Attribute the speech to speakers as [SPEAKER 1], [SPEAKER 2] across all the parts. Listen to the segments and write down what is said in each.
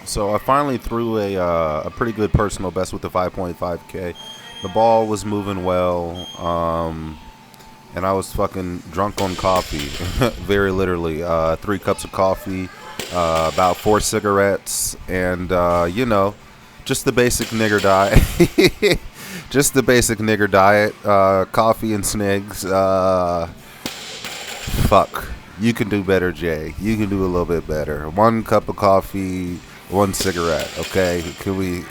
[SPEAKER 1] So I finally threw a pretty good personal best with the 5.5K. The ball was moving well, and I was fucking drunk on coffee, very literally. 3 cups of coffee, about 4 cigarettes, and just the basic nigger diet. Just the basic nigger diet. Coffee and snigs. Fuck. You can do better, Jay. You can do a little bit better. 1 cup of coffee, 1 cigarette. Okay, can we?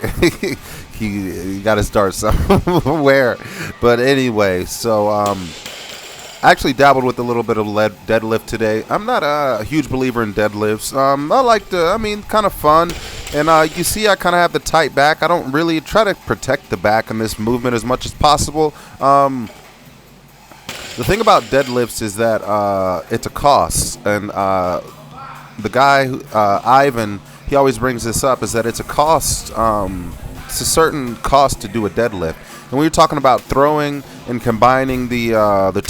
[SPEAKER 1] You got to start somewhere. But anyway, so I actually dabbled with a little bit of lead deadlift today. I'm not a huge believer in deadlifts. I like to, kind of fun. And you see, I kind of have the tight back. I don't really try to protect the back in this movement as much as possible. The thing about deadlifts is that it's a cost, and the guy Ivan, he always brings this up, is that it's a cost. It's a certain cost to do a deadlift, and when you're talking about throwing and combining the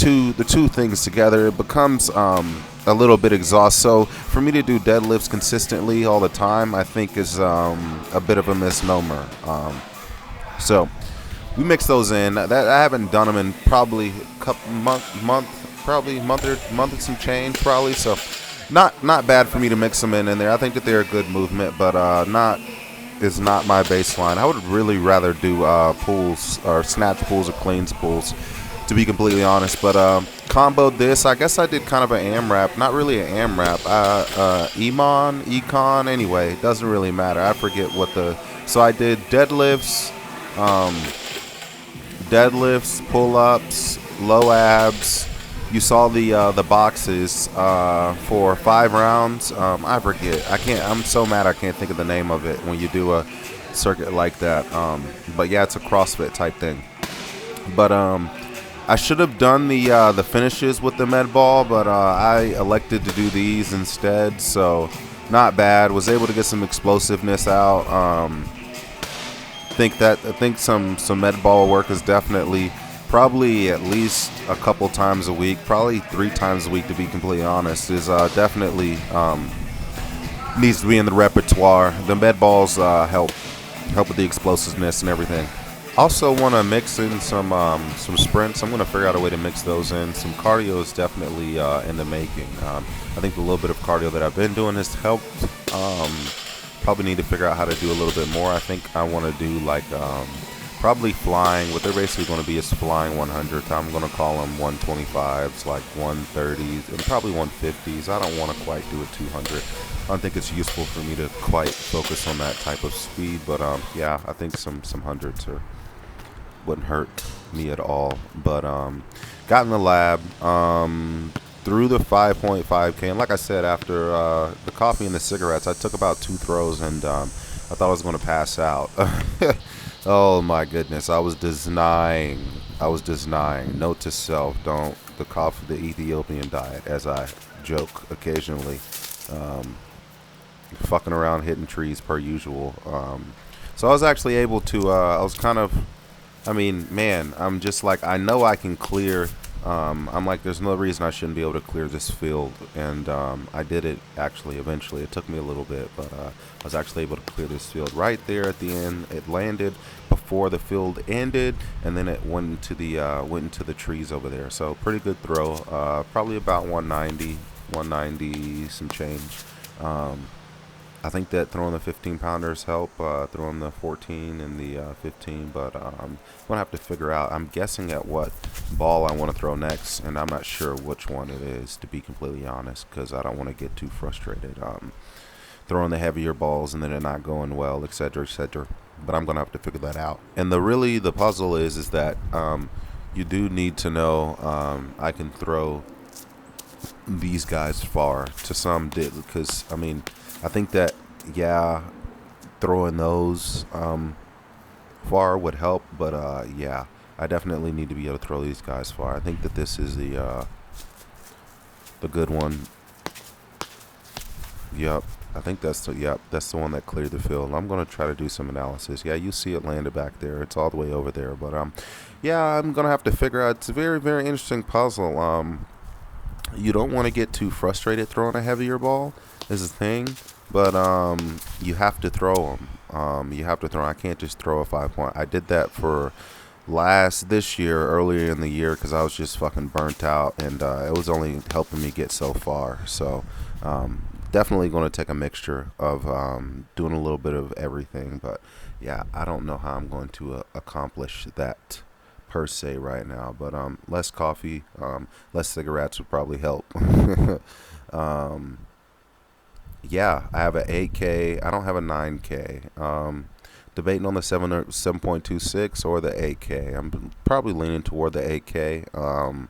[SPEAKER 1] two things together, it becomes a little bit exhaust. So for me to do deadlifts consistently all the time, I think is a bit of a misnomer. So we mix those in. That I haven't done them in probably a couple probably month and some change, probably. So not bad for me to mix them in there. I think that they're a good movement, but not is not my baseline. I would really rather do pulls or snatch pulls or cleans pulls, to be completely honest. But comboed this. I guess I did kind of an AMRAP, not really an AMRAP. Econ. Anyway, it doesn't really matter. I forget what the. So I did deadlifts. Deadlifts, pull-ups, low abs. You saw the boxes for 5 rounds. I forget. I can't. I'm so mad I can't think of the name of it when you do a circuit like that. But yeah, it's a CrossFit type thing. But I should have done the finishes with the med ball, but I elected to do these instead. So not bad. Was able to get some explosiveness out. I think some med ball work is definitely probably at least a couple times a week, probably 3 times a week to be completely honest, is definitely needs to be in the repertoire. The med balls help with the explosiveness and everything. Also want to mix in some sprints. I'm going to figure out a way to mix those in. Some cardio is definitely in the making. I think the little bit of cardio that I've been doing has helped. Probably need to figure out how to do a little bit more. I think I want to do like probably flying. What they're basically going to be is flying 100. I'm going to call them 125s, like 130s, and probably 150s. I don't want to quite do a 200. I don't think it's useful for me to quite focus on that type of speed. But yeah, I think some hundreds wouldn't hurt me at all. But got in the lab. Through the 5.5K, and like I said, after the coffee and the cigarettes, I took about 2 throws, and I thought I was going to pass out. Oh my goodness, I was denying. Note to self: don't the coffee, the Ethiopian diet, as I joke occasionally. Fucking around, hitting trees per usual. So I was actually able to. I was kind of. Man, I'm just like, I know I can clear. I'm like, there's no reason I shouldn't be able to clear this field, and I did it actually eventually. It took me a little bit, but I was actually able to clear this field right there at the end. It landed before the field ended, and then it went into the trees over there. So pretty good throw. Probably about 190 some change. I think that throwing the 15-pounders help, throwing the 14 and the 15, but I'm going to have to figure out. I'm guessing at what ball I want to throw next, and I'm not sure which one it is, to be completely honest, because I don't want to get too frustrated. Throwing the heavier balls and then it not going well, etc., etc. But I'm going to have to figure that out. And the puzzle is that you do need to know I can throw these guys far. To some did, because I think that, yeah, throwing those far would help, but yeah, I definitely need to be able to throw these guys far. I think that this is the good one. Yep, I think that's the one that cleared the field. I'm gonna try to do some analysis. Yeah, you see it landed back there. It's all the way over there, but yeah, I'm gonna have to figure out. It's a very, very interesting puzzle. You don't want to get too frustrated throwing a heavier ball is the thing, but you have to throw them. You have to throw. I can't just throw a 5-point. I did that for this year, earlier in the year, because I was just fucking burnt out, and it was only helping me get so far. So definitely going to take a mixture of doing a little bit of everything. But yeah, I don't know how I'm going to accomplish that per se right now. But less coffee, less cigarettes would probably help. um, yeah, I have an 8K. I don't have a 9K. Debating on the 7.26 or the 8K. I'm probably leaning toward the 8K.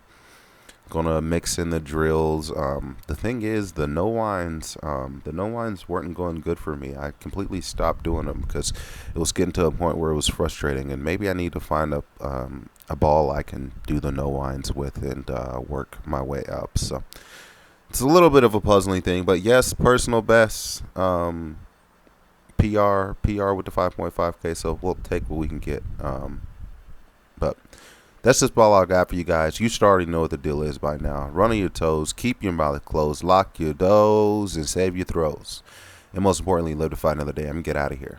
[SPEAKER 1] Gonna mix in the drills. The thing is, the no wines weren't going good for me. I completely stopped doing them because it was getting to a point where it was frustrating, and maybe I need to find a ball I can do the no wines with and work my way up. So it's a little bit of a puzzling thing, but yes, personal best, PR with the 5.5K. So we'll take what we can get. But that's just all I got for you guys. You should already know what the deal is by now. Run on your toes, keep your mouth closed, lock your doors, and save your throws. And most importantly, live to fight another day. I'm gonna get out of here.